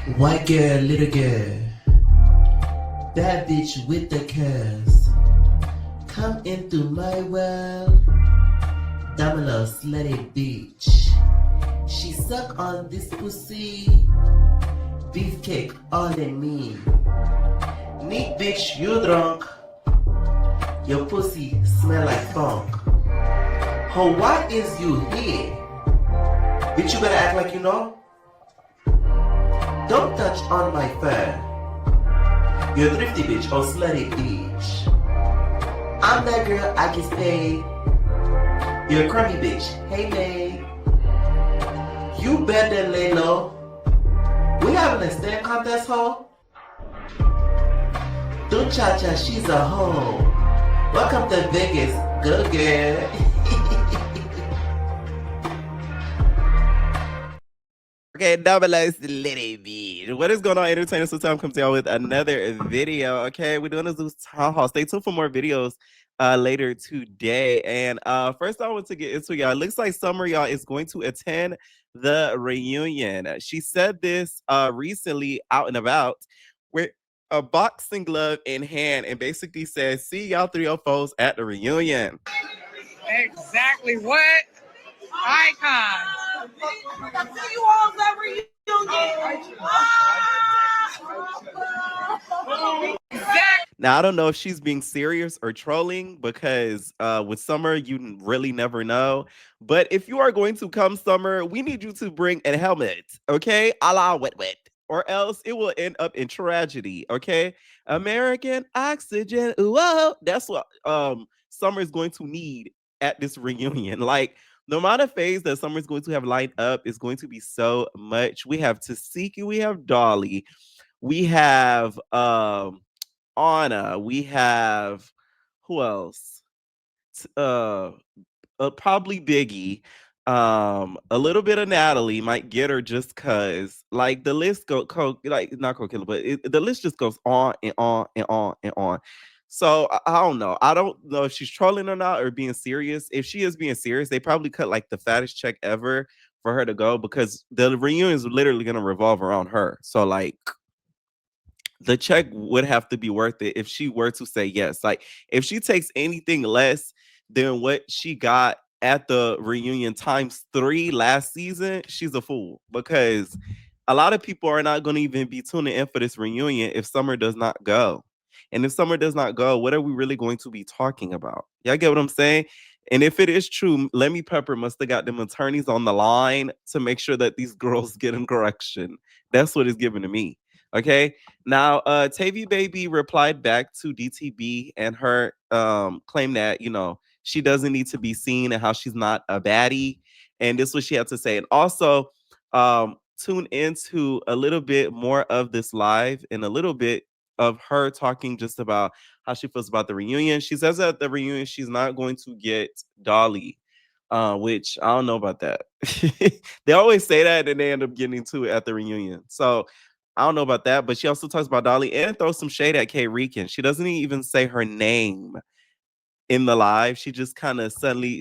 White girl, little girl, bad bitch with the curves. Come into my world, Domino slutty bitch. She suck on this pussy, beefcake all in me. Neat bitch, you drunk. Your pussy smell like funk. Ho, why is you here? Bitch, you better act like you know. Don't touch on my fur. You're a thrifty bitch or slutty bitch. I'm that girl, I get paid. You're a crummy bitch, hey babe. You better lay low. We having a stand contest, ho? Don't cha-cha, she's a hoe. Welcome to Vegas, go girl. Okay, double-O little bit. What is going on, entertainers? So time comes out with another video. Okay, we're doing a Zeus town hall. Stay tuned for more videos later today. And first I want to get into y'all. It looks like Summer, y'all, is going to attend the reunion. She said this recently out and about with a boxing glove in hand and basically says, see y'all 304s at the reunion. Exactly what? Icon. See you all at reunion. Now, I don't know if she's being serious or trolling because with Summer, you really never know. But if you are going to come, Summer, we need you to bring a helmet, okay? A la wet wet. Or else it will end up in tragedy, okay? American oxygen. Whoa, that's what Summer is going to need at this reunion. Like, the amount of phase that Summer's going to have lined up is going to be so much. We have Tasiki, we have Dolly, we have Anna, we have who else? Probably Biggie. A little bit of Natalie might get her just cause like the list like not Killer, but the list just goes on and on and on and on. So I don't know. I don't know if she's trolling or not or being serious. If she is being serious, they probably cut like the fattest check ever for her to go because the reunion is literally gonna revolve around her. So like the check would have to be worth it if she were to say yes. Like if she takes anything less than what she got at the reunion times 3 last season, she's a fool because a lot of people are not going to even be tuning in for this reunion if Summer does not go. And if Summer does not go, what are we really going to be talking about? Y'all get what I'm saying? And if it is true, Lemmy Pepper must have got them attorneys on the line to make sure that these girls get in correction. That's what it's given to me. Okay. Now, Tavy Baby replied back to DTB and her claim that, you know, she doesn't need to be seen and how she's not a baddie. And this is what she had to say. And also, tune into a little bit more of this live and a little bit of her talking just about how she feels about the reunion. She says at the reunion she's not going to get Dolly, which I don't know about that. They always say that and they end up getting to it at the reunion. So I don't know about that, but she also talks about Dolly and throws some shade at Rican. She doesn't even say her name in the live. She just kind of suddenly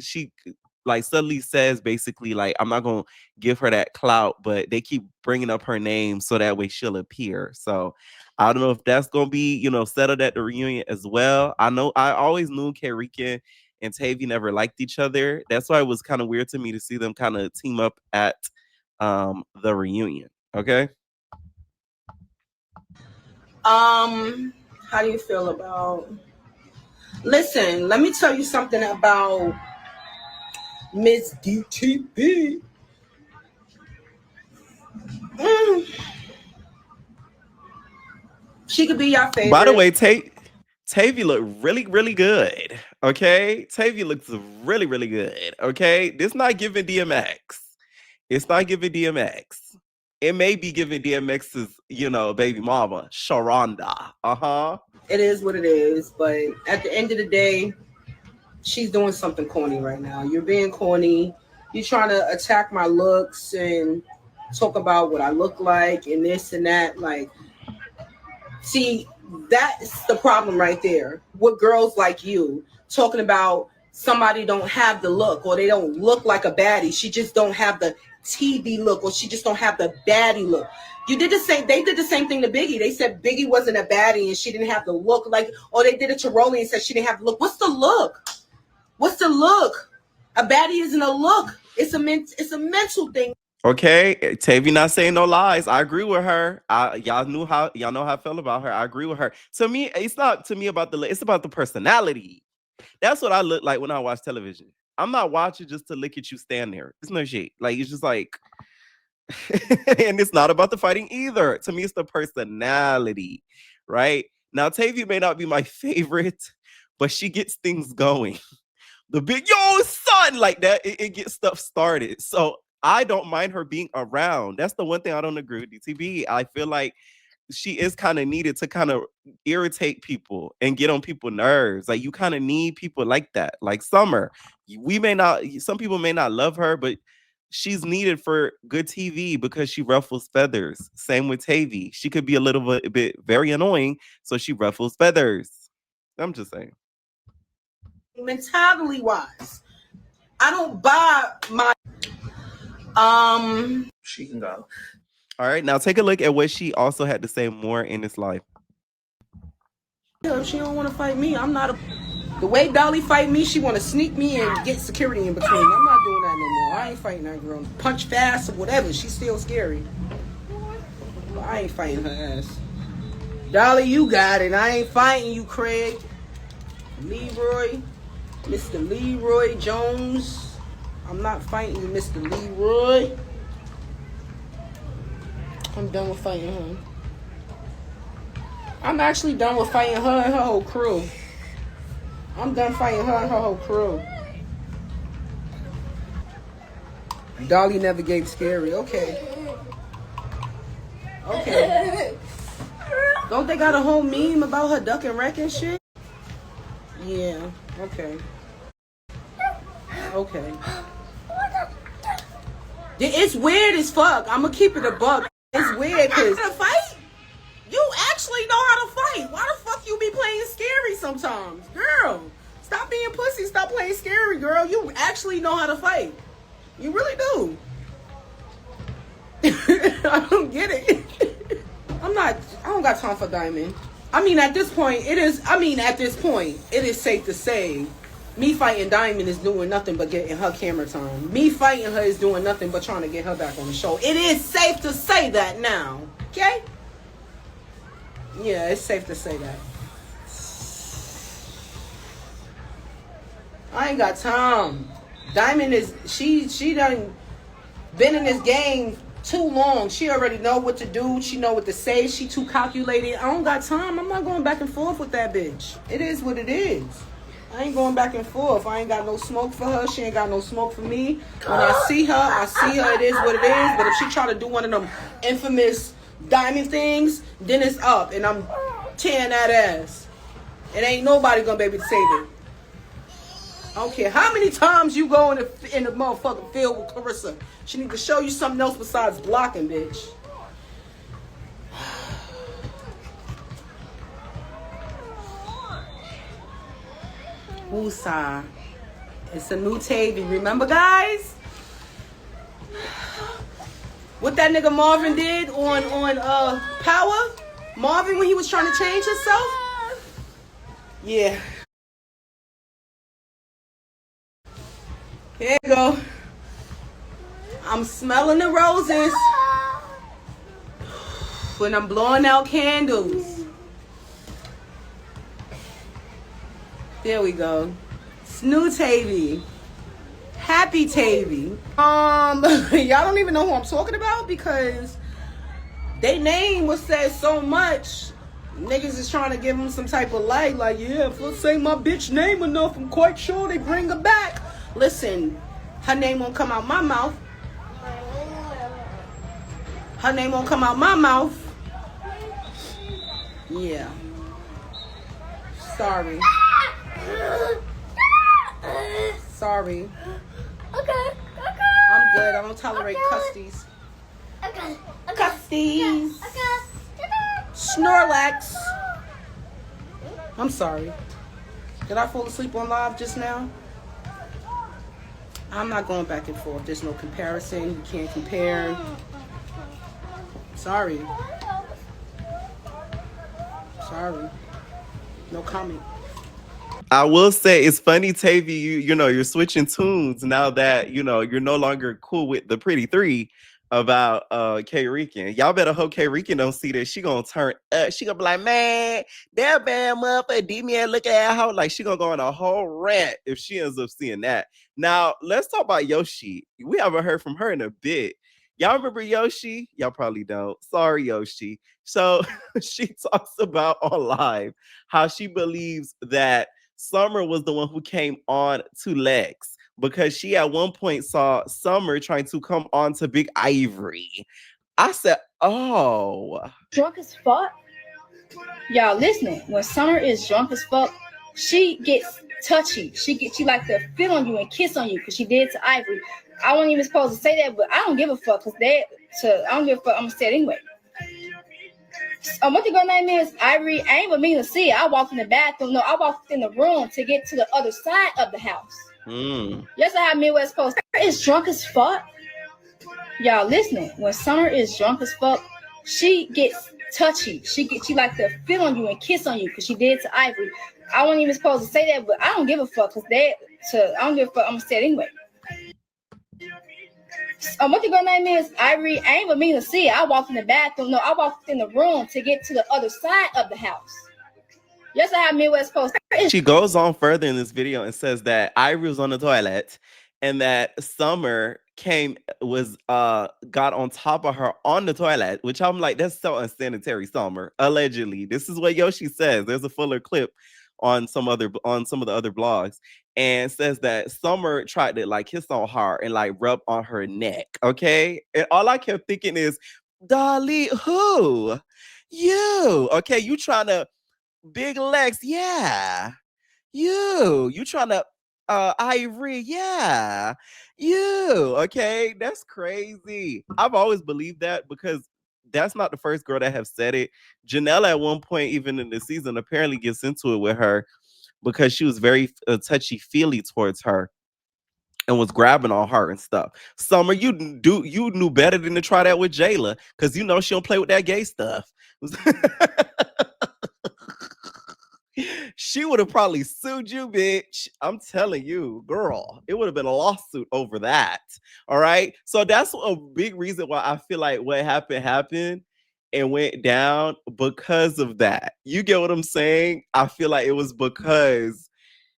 says basically like I'm not gonna give her that clout, but they keep bringing up her name so that way she'll appear. So I don't know if that's gonna be, you know, settled at the reunion as well. I know I always knew Rican and Tavy never liked each other. That's why it was kind of weird to me to see them kind of team up at the reunion. Okay. How do you feel about? Listen, let me tell you something about Miss DTB. She could be your favorite. By the way, Tavy looked really, really good. Okay, Tavy looks really, really good. Okay, this not giving DMX. It's not giving DMX. It may be giving DMX's, you know, baby mama, Sharonda. It is what it is, but at the end of the day, she's doing something corny right now. You're being corny. You're trying to attack my looks and talk about what I look like and this and that. Like, see, that's the problem right there. With girls like you talking about somebody don't have the look or they don't look like a baddie. She just don't have the TV look, or she just don't have the baddie look. You did the same. They did the same thing to Biggie. They said Biggie wasn't a baddie and she didn't have the look. Like, or they did it to Rollie and said she didn't have the look. What's the look? What's the look? A baddie isn't a look. It's a mental thing. Okay, Tavii not saying no lies. I agree with her. Y'all know how I feel about her. I agree with her. To me, it's not to me about the look. It's about the personality. That's what I look like when I watch television. I'm not watching just to look at you stand there. It's no shit. Like, it's just like, and it's not about the fighting either. To me, it's the personality, right? Now, Tavii may not be my favorite, but she gets things going. The big, yo, son, like that, it gets stuff started. So I don't mind her being around. That's the one thing I don't agree with DTB. I feel like she is kind of needed to kind of irritate people and get on people's nerves. Like, you kind of need people like that. Like Summer, some people may not love her, but she's needed for good TV because she ruffles feathers. Same with Tavii. She could be a bit very annoying, so she ruffles feathers. I'm just saying. Mentality wise, I don't buy my she can go. All right, now take a look at what she also had to say more in this life. If she don't want to fight me, I'm not the way Dolly fight me, she want to sneak me and get security in between. I'm not doing that no more. I ain't fighting that girl. Punch fast or whatever. She's still scary. But I ain't fighting her ass. Dolly, you got it. I ain't fighting you, Craig. Leroy. Mr. Leroy Jones. I'm not fighting you, Mr. Leroy. I'm done with fighting her. I'm actually done with fighting her and her whole crew. I'm done fighting her and her whole crew. Dolly never gave scary. Okay. Okay. Don't they got a whole meme about her duck and wreck and shit? Yeah. Okay. Okay. It's weird as fuck. I'm gonna keep it a buck. It's weird because fight. You actually know how to fight. Why the fuck you be playing scary sometimes? Girl, stop being pussy. Stop playing scary, girl. You actually know how to fight. You really do. I don't get it. I don't got time for Diamond. At this point, it is safe to say me fighting Diamond is doing nothing but getting her camera time. Me fighting her is doing nothing but trying to get her back on the show. It is safe to say that now. Okay? Yeah, it's safe to say that. I ain't got time. Diamond is she done been in this game too long. She already know what to do. She know what to say. She too calculated. I don't got time. I'm not going back and forth with that bitch. It is what it is. I ain't going back and forth. I ain't got no smoke for her. She ain't got no smoke for me. When I see her. It is what it is. But if she try to do one of them infamous Diamond things, then it's up. And I'm tearing that ass. It ain't nobody gonna be able to save it. I don't care how many times you go in the motherfucking field with Clarissa. She need to show you something else besides blocking, bitch. Woosah. It's a new Tavii. Remember, guys? What that nigga Marvin did on Power? Marvin, when he was trying to change himself? Yeah. Here you go. I'm smelling the roses when I'm blowing out candles. There we go. It's new Tavii. Happy Tavii. Y'all don't even know who I'm talking about because their name was said so much. Niggas is trying to give them some type of light. Like, yeah, if I say my bitch name enough, I'm quite sure they bring her back. Listen, her name won't come out my mouth. Her name won't come out my mouth. Yeah. Sorry. Sorry. Okay. I'm good. I don't tolerate custies. Okay. Custies. Okay. Snorlax. I'm sorry. Did I fall asleep on live just now? I'm not going back and forth. There's no comparison. You can't compare. Sorry. Sorry. No comment. I will say it's funny, Tavy. You're switching tunes now that you're no longer cool with the Pretty Three about K Rican. Y'all better hope K Rican don't see this. She gonna turn up. She gonna be like, man, that bad motherfucker did me and look at that hoe. Like she gonna go on a whole rant if she ends up seeing that. Now let's talk about Yoshi. We haven't heard from her in a bit. Y'all remember Yoshi? Y'all probably don't. Sorry, Yoshi. So she talks about on live how she believes that Summer was the one who came on to Lex because she at one point saw Summer trying to come on to Big Ivory. I said, oh. Drunk as fuck? Y'all listening, when Summer is drunk as fuck, she gets touchy. She like to feel on you and kiss on you because she did to Ivory. I wasn't even supposed to say that, but I don't give a fuck because I don't give a fuck. I'm gonna say it anyway. What the girl name is? Ivory. I ain't even mean to see it. I walked in the bathroom. No, I walked in the room to get to the other side of the house. That's how Midwest Post is drunk as fuck. Y'all listening, when Summer is drunk as fuck, she gets touchy. She like to feel on you and kiss on you because she did to Ivory. I wasn't even supposed to say that, but I don't give a fuck because I don't give a fuck. I'm gonna say it anyway. What the girl name is? Ivory. I ain't even mean to see it. I walked in the bathroom. No, I walked in the room to get to the other side of the house. That's how Midwest Post. She goes on further in this video and says that Ivory was on the toilet and that Summer got on top of her on the toilet, which I'm like, that's so unsanitary, Summer. Allegedly. This is what Yoshi says. There's a fuller clip on some of the other blogs, and says that Summer tried to like kiss on her and like rub on her neck. Okay. And all I kept thinking is, Dolly, who? You. Okay, you trying to Big Lex, yeah. You trying to Ivory, yeah. You, okay? That's crazy. I've always believed that because that's not the first girl that have said it. Janelle at one point, even in the season, apparently gets into it with her because she was very touchy-feely towards her and was grabbing on her and stuff. Summer, you knew better than to try that with Jayla because you know she don't play with that gay stuff. She would have probably sued you, bitch. I'm telling you, girl, it would have been a lawsuit over that. All right. So that's a big reason why I feel like what happened and went down because of that. You get what I'm saying? I feel like it was because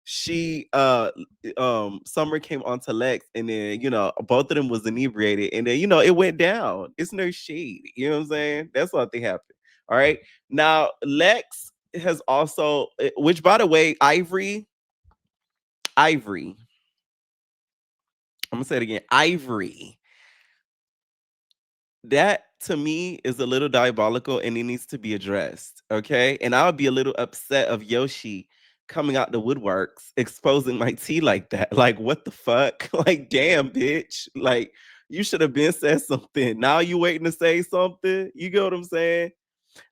she Summer came onto Lex and then both of them was inebriated and then it went down. It's no shade. You know what I'm saying? That's what I think happened. All right. Now Lex has also, which by the way, Ivory, I'm gonna say it again, Ivory, that to me is a little diabolical and it needs to be addressed. Okay. And I would be a little upset of Yoshi coming out the woodworks exposing my tea like that. Like, what the fuck? Like, damn, bitch. Like, you should have been said something. Now you waiting to say something. You get what I'm saying?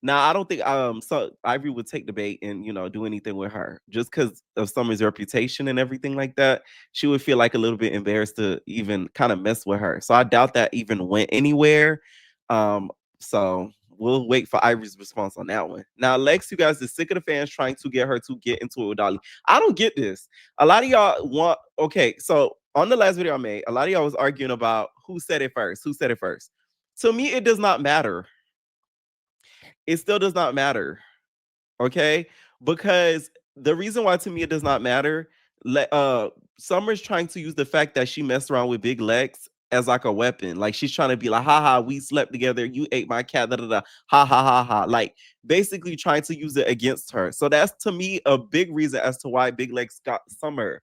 Now, I don't think so Ivory would take the bait and do anything with her just because of Summer's reputation and everything like that. She would feel like a little bit embarrassed to even kind of mess with her. So I doubt that even went anywhere. So we'll wait for Ivory's response on that one. Now, Lex, you guys are sick of the fans trying to get her to get into it with Dolly. I don't get this. A lot of y'all want, okay, so on the last video I made, a lot of y'all was arguing about who said it first. To me, it does not matter. It still does not matter, okay? Because the reason why to me it does not matter, Summer's trying to use the fact that she messed around with Big Lex as like a weapon. Like she's trying to be like, haha, we slept together, you ate my cat, da da da, ha ha ha ha. Like basically trying to use it against her. So that's to me a big reason as to why Big Lex got Summer.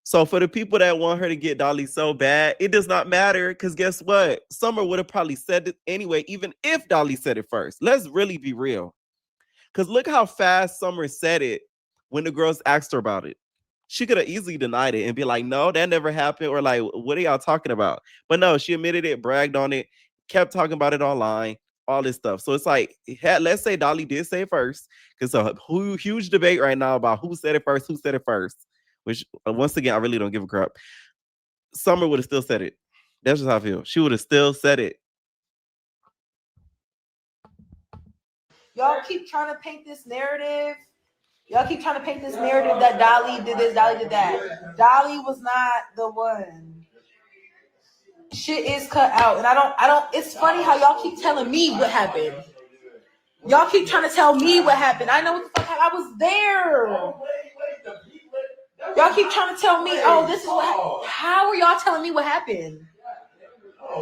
So for the people that want her to get Dolly so bad, it does not matter because guess what? Summer would have probably said it anyway, even if Dolly said it first. Let's really be real. Because look how fast Summer said it when the girls asked her about it. She could have easily denied it and be like, no, that never happened. Or like, what are y'all talking about? But no, she admitted it, bragged on it, kept talking about it online, all this stuff. So it's like, let's say Dolly did say it first. Because a huge debate right now about who said it first, which once again, I really don't give a crap. Summer would have still said it. That's just how I feel. She would have still said it. Y'all keep trying to paint this narrative. Y'all keep trying to paint this narrative that Dolly did this, Dolly did that. Dolly was not the one. Shit is cut out, and I don't. It's funny how y'all keep telling me what happened. Y'all keep trying to tell me what happened. I know what the fuck happened. I was there. Y'all keep trying to tell me, oh, this is what happened. How are y'all telling me what happened?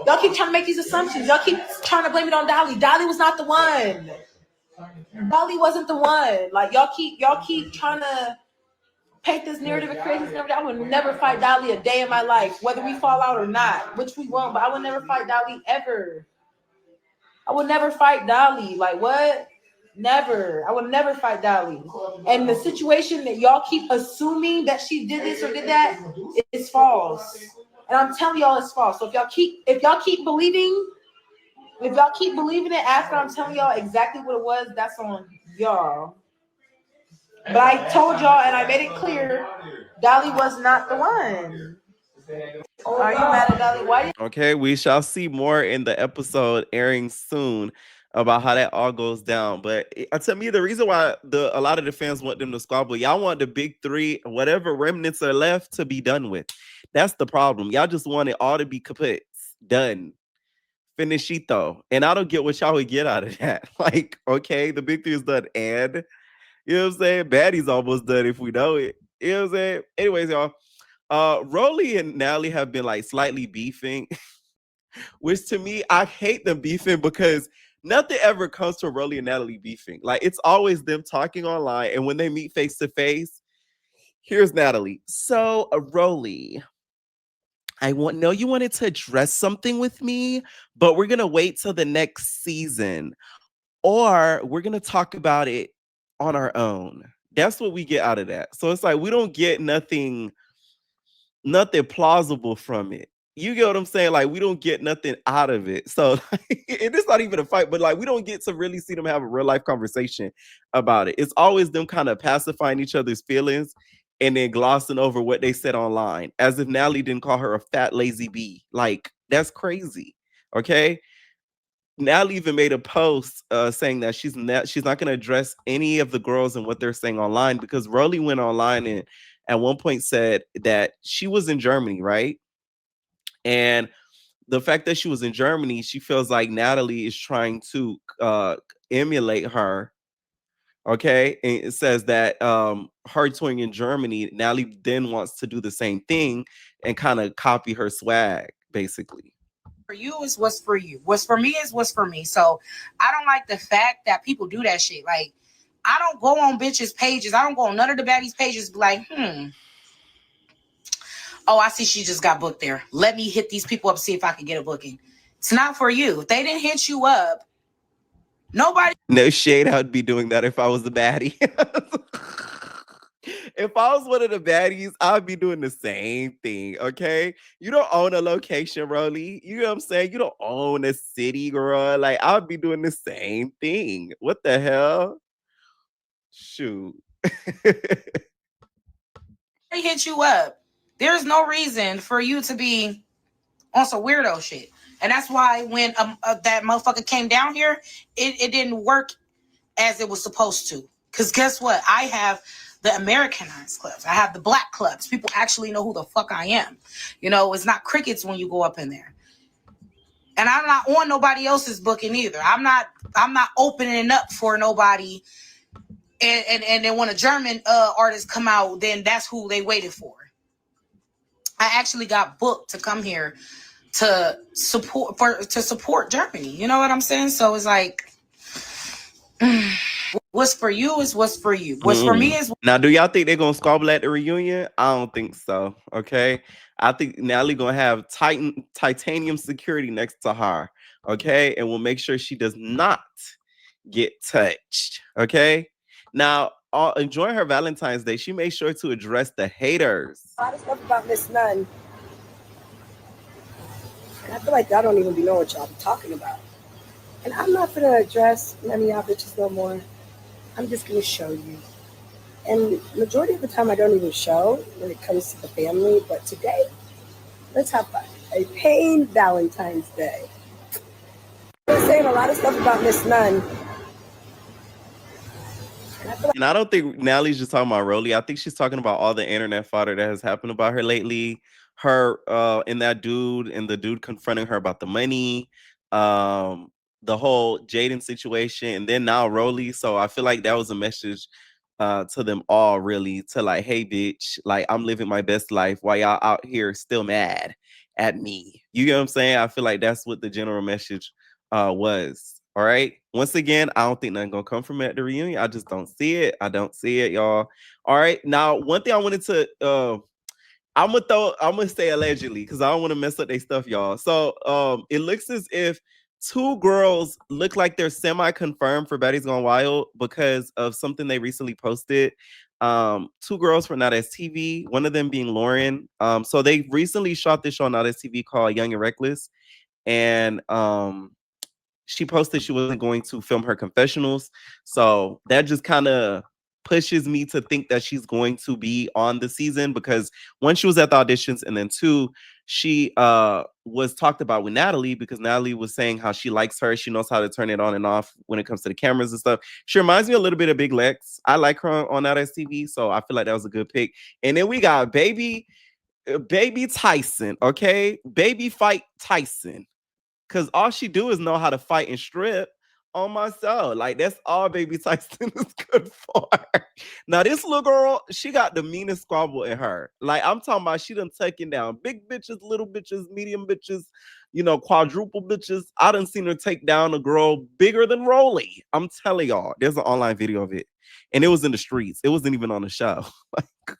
Y'all keep trying to make these assumptions. Y'all keep trying to blame it on Dolly. Dolly was not the one. Dolly wasn't the one. Like y'all keep trying to paint this narrative and create this narrative. I would never fight Dolly a day in my life, whether we fall out or not, which we won't, but I would never fight Dolly ever. I would never fight Dolly. Like what? Never. I would never fight Dolly. And the situation that y'all keep assuming that she did this or did that is false. And I'm telling y'all it's false. So if y'all keep believing it after I'm telling y'all exactly what it was, that's on y'all. But I told y'all and I made it clear, Dolly was not the one. Are you mad at Dolly? Why? Okay, we shall see more in the episode airing soon about how that all goes down. But to me, the reason why a lot of the fans want them to squabble, y'all want the big three, whatever remnants are left, to be done with. That's the problem. Y'all just want it all to be kaput, done, finishito. And I don't get what y'all would get out of that. Like, okay, the big three is done, and you know what I'm saying? Baddie's almost done if we know it. You know what I'm saying? Anyways, y'all. Rollie and Natalie have been like slightly beefing, which to me, I hate them beefing because nothing ever comes from Rollie and Natalie beefing. Like it's always them talking online, and when they meet face to face, here's Natalie. So, Rollie, I know you wanted to address something with me, but we're gonna wait till the next season, or we're gonna talk about it on our own. That's what we get out of that. So it's like we don't get nothing plausible from it. You get what I'm saying? Like we don't get nothing out of it. So and it's not even a fight, but like we don't get to really see them have a real life conversation about it. It's always them kind of pacifying each other's feelings and then glossing over what they said online, as if Natalie didn't call her a fat lazy bee. Like that's crazy. Okay. Natalie even made a post saying that she's not going to address any of the girls and what they're saying online, because Rollie went online and at one point said that she was in Germany, right? And the fact that she was in Germany, she feels like Natalie is trying to emulate her. Okay. And it says that her touring in Germany, Natalie then wants to do the same thing and kind of copy her swag, basically. For you is what's for you. What's for me is what's for me. So I don't like the fact that people do that shit. Like, I don't go on bitches' pages. I don't go on none of the baddies' pages. Be like, oh, I see she just got booked there. Let me hit these people up, see if I can get a booking. It's not for you. If they didn't hit you up, nobody. No shade, I'd be doing that if I was the baddie. If I was one of the baddies, I'd be doing the same thing, okay? You don't own a location, Rollie. You know what I'm saying? You don't own a city, girl. Like, I'd be doing the same thing. What the hell? Shoot. They hit you up. There's no reason for you to be on some weirdo shit. And that's why when that motherfucker came down here, it didn't work as it was supposed to. Because guess what? I have the Americanized clubs. I have the black clubs. People actually know who the fuck I am. You know, it's not crickets when you go up in there. And I'm not on nobody else's booking either. I'm not opening up for nobody. And then when a German artist come out, then that's who they waited for. I actually got booked to come here to support Germany. You know what I'm saying? So it's like, what's for you is what's for you. What's for me is. Now, do y'all think they're gonna squabble at the reunion? I don't think so. Okay, I think Natalie gonna have titanium security next to her. Okay, and we'll make sure she does not get touched. Okay. Now, enjoying her Valentine's Day, she made sure to address the haters. A lot of stuff about Miss Nunn. And I feel like y'all don't even be knowing what y'all be talking about. And I'm not going to address none of y'all bitches no more. I'm just going to show you. And majority of the time I don't even show when it comes to the family. But today, Let's have fun. A pain Valentine's Day. They're saying a lot of stuff about Miss Nunn. And I don't think Natalie's just talking about Rollie. I think she's talking about all the internet fodder that has happened about her lately. Her and that dude, and the dude confronting her about the money, the whole Jaden situation, and then now Rollie. So I feel like that was a message to them all, really, to like, hey, bitch, like I'm living my best life while y'all out here still mad at me. You get what I'm saying? I feel like that's what the general message was. All right. Once again, I don't think nothing gonna come from it at the reunion. I just don't see it. I don't see it, y'all. All right. Now, one thing I wanted to I'm gonna say allegedly because I don't want to mess up their stuff, y'all. So it looks as if two girls look like they're semi-confirmed for Baddies Gone Wild because of something they recently posted. Two girls for Not As TV, one of them being Lauren. So they recently shot this show on Not As TV called Young and Reckless. And she posted she wasn't going to film her confessionals. So that just kind of pushes me to think that she's going to be on the season, because one, she was at the auditions, and then two, she was talked about with Natalie, because Natalie was saying how she likes her. She knows how to turn it on and off when it comes to the cameras and stuff. She reminds me a little bit of Big Lex. I like her on Not As TV, so I feel like that was a good pick. And then we got baby Tyson, okay? Baby fight Tyson. Because all she do is know how to fight and strip on my soul. Like, that's all Baby Tyson is good for. Now, this little girl, she got the meanest squabble in her. Like, I'm talking about she done taken down big bitches, little bitches, medium bitches, quadruple bitches. I done seen her take down a girl bigger than Rollie. I'm telling y'all, there's an online video of it. And it was in the streets. It wasn't even on the show. Like,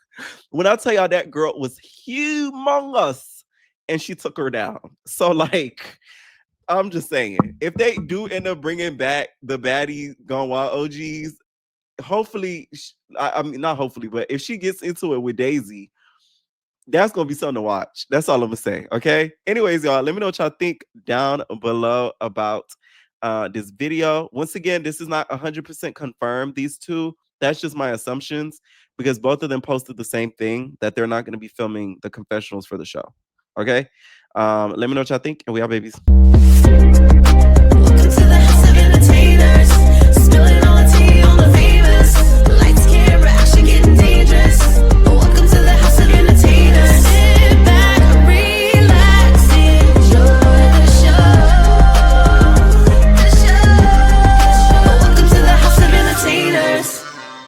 when I tell y'all, that girl was humongous and she took her down. So, like, I'm just saying, if they do end up bringing back the Baddies Gone Wild OGs, hopefully, I mean, not hopefully, but if she gets into it with Daisy, that's going to be something to watch. That's all I'm going to say, okay? Anyways, y'all, let me know what y'all think down below about this video. Once again, this is not 100% confirmed, these two. That's just my assumptions, because both of them posted the same thing, that they're not going to be filming the confessionals for the show, okay? Let me know what y'all think, and we are babies.